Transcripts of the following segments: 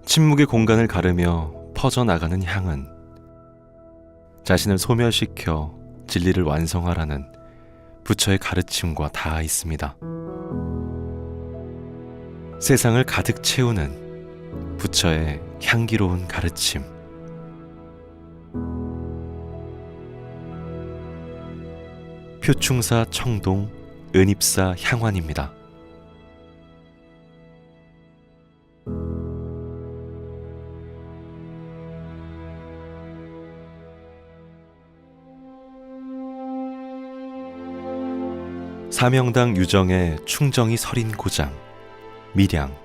침묵의 공간을 가르며 퍼져나가는 향은 자신을 소멸시켜 진리를 완성하라는 부처의 가르침과 닿아 있습니다. 세상을 가득 채우는 부처의 향기로운 가르침. 표충사 청동 은입사 향환입니다. 사명당 유정의 충정이 서린 고장 밀양.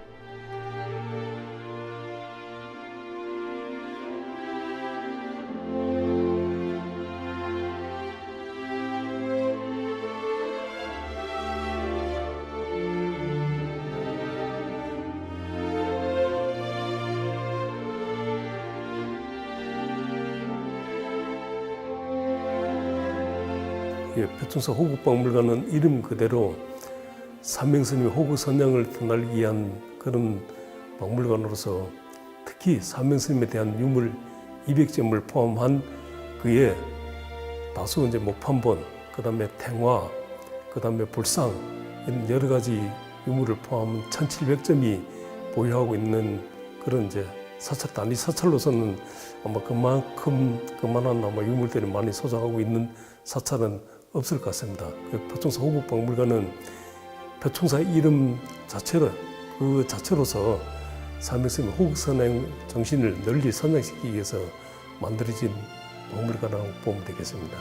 표충사 호국박물관은 이름 그대로 삼명스님의 호국선양을 떠날기 위한 그런 박물관으로서 특히 삼명스님에 대한 유물 200점을 포함한 그의 다수 목판본, 그 다음에 탱화, 그 다음에 불상 이런 여러 가지 유물을 포함한 1700점이 보유하고 있는 그런 사찰, 단위 사찰로서는 아마 그만한 유물들이 많이 소장하고 있는 사찰은 없을 것 같습니다. 표충사 호국박물관은 표충사 이름 자체로서 삼명스님의 호국선양 정신을 널리 선양시키기 위해서 만들어진 박물관이라고 보면 되겠습니다.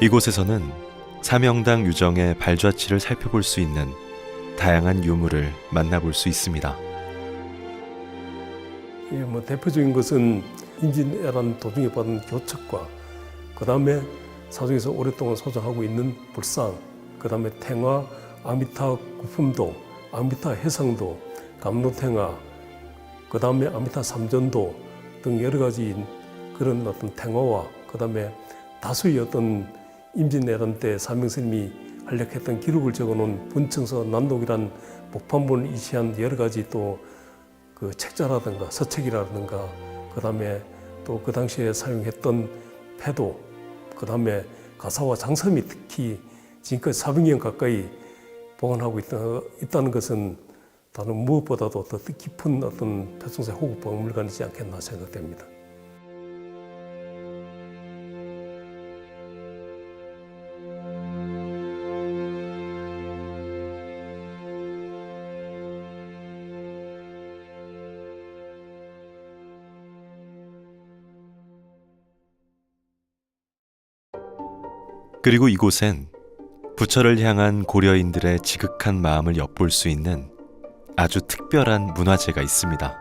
이곳에서는 사명당 유정의 발자취를 살펴볼 수 있는 다양한 유물을 만나볼 수 있습니다. 대표적인 것은 임진왜란 도중에 받은 교척과 그 다음에 사중에서 오랫동안 소장하고 있는 불상, 그 다음에 탱화, 아미타 구품도, 아미타 해상도, 감로탱화, 그 다음에 아미타 삼전도 등 여러 가지 그런 탱화와 그 다음에 다수의 임진왜란 때 삼명스님이 활약했던 기록을 적어놓은 분청서 난독이란 목판본을 이시한 여러 가지 또 그 책자라든가 서책이라든가 그 다음에 또 그 당시에 사용했던 패도, 그 다음에 가사와 장섬이 특히 지금까지 400년 가까이 보관하고 있다는 것은 다른 무엇보다도 더 뜻깊은 표충사 호국박물관이지 않겠나 생각됩니다. 그리고 이곳엔 부처를 향한 고려인들의 지극한 마음을 엿볼 수 있는 아주 특별한 문화재가 있습니다.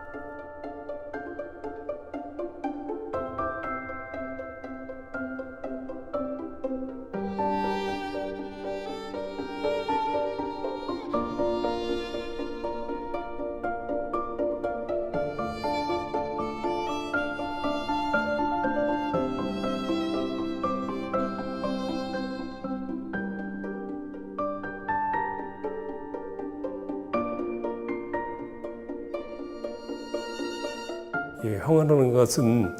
향화라는 것은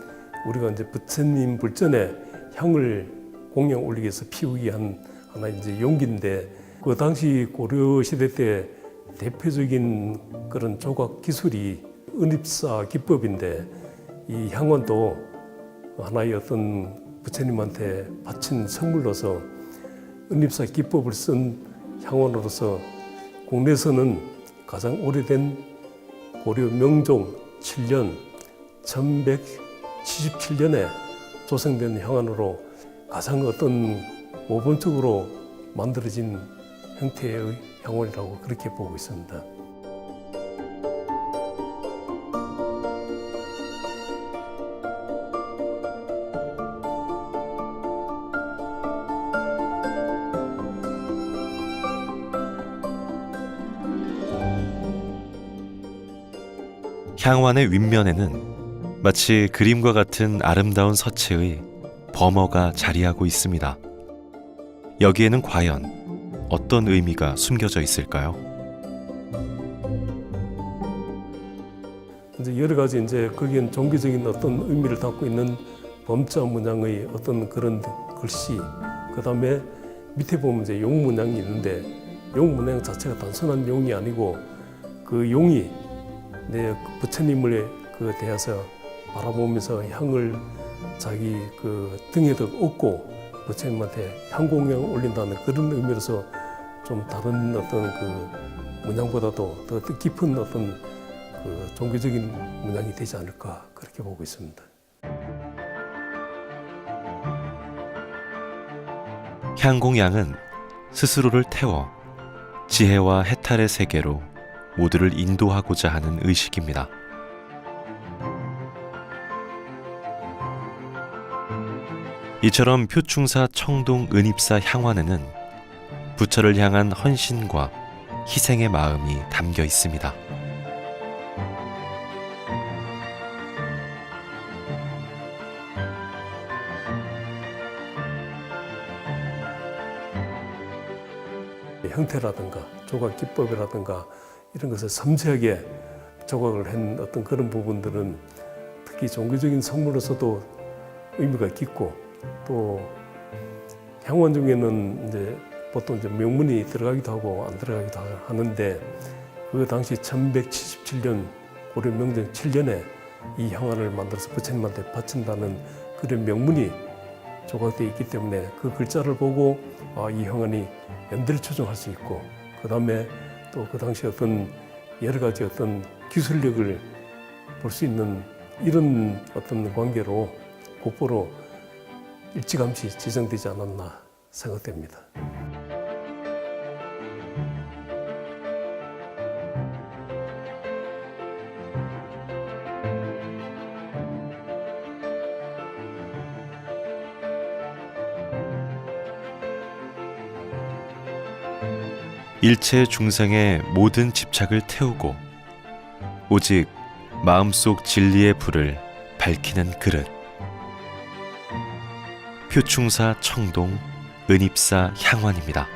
우리가 부처님 불전에 향을 공양 올리기 위해서 피우기 위한 하나의 용기인데, 그 당시 고려 시대 때 대표적인 그런 조각 기술이 은입사 기법인데, 이 향원도 하나의 부처님한테 바친 선물로서 은입사 기법을 쓴 향원으로서 국내에서는 가장 오래된 고려 명종 7년 1177년에 조성된 향안으로 가장 모범적으로 만들어진 형태의 향원이라고 그렇게 보고 있습니다. 향환의 윗면에는 마치 그림과 같은 아름다운 서체의 범어가 자리하고 있습니다. 여기에는 과연 어떤 의미가 숨겨져 있을까요? 이제 여러 가지 이제 거기엔 종교적인 어떤 의미를 담고 있는 범자 문양의 어떤 그런 글씨, 그 다음에 밑에 보면 이제 용 문양이 있는데 용 문양 자체가 단순한 용이 아니고 그 용이 내 부처님을 그 대해서 바라보면서 향을 자기 그 등에도 얻고 부처님한테 향공양 올린다는 그런 의미로서 좀 다른 어떤 그 문양보다도 더 깊은 어떤 그 종교적인 문양이 되지 않을까 그렇게 보고 있습니다. 향공양은 스스로를 태워 지혜와 해탈의 세계로 모두를 인도하고자 하는 의식입니다. 이처럼 표충사 청동 은입사 향환에는 부처를 향한 헌신과 희생의 마음이 담겨 있습니다. 형태라든가 조각 기법이라든가 이런 것을 섬세하게 조각을 한 어떤 그런 부분들은 특히 종교적인 선물로서도 의미가 깊고 또 향원 중에는 이제 보통 이제 명문이 들어가기도 하고 안 들어가기도 하는데 그 당시 1177년 고려 명종 7년에 이 향환을 만들어서 부처님한테 바친다는 그런 명문이 조각되어 있기 때문에 그 글자를 보고 이 향환이 연대를 추정할 수 있고 그 다음에 또 그 당시 어떤 여러 가지 어떤 기술력을 볼 수 있는 이런 어떤 관계로 국보로 일찌감치 지정되지 않았나 생각됩니다. 일체 중생의 모든 집착을 태우고 오직 마음속 진리의 불을 밝히는 그릇. 표충사 청동 은입사 향환입니다.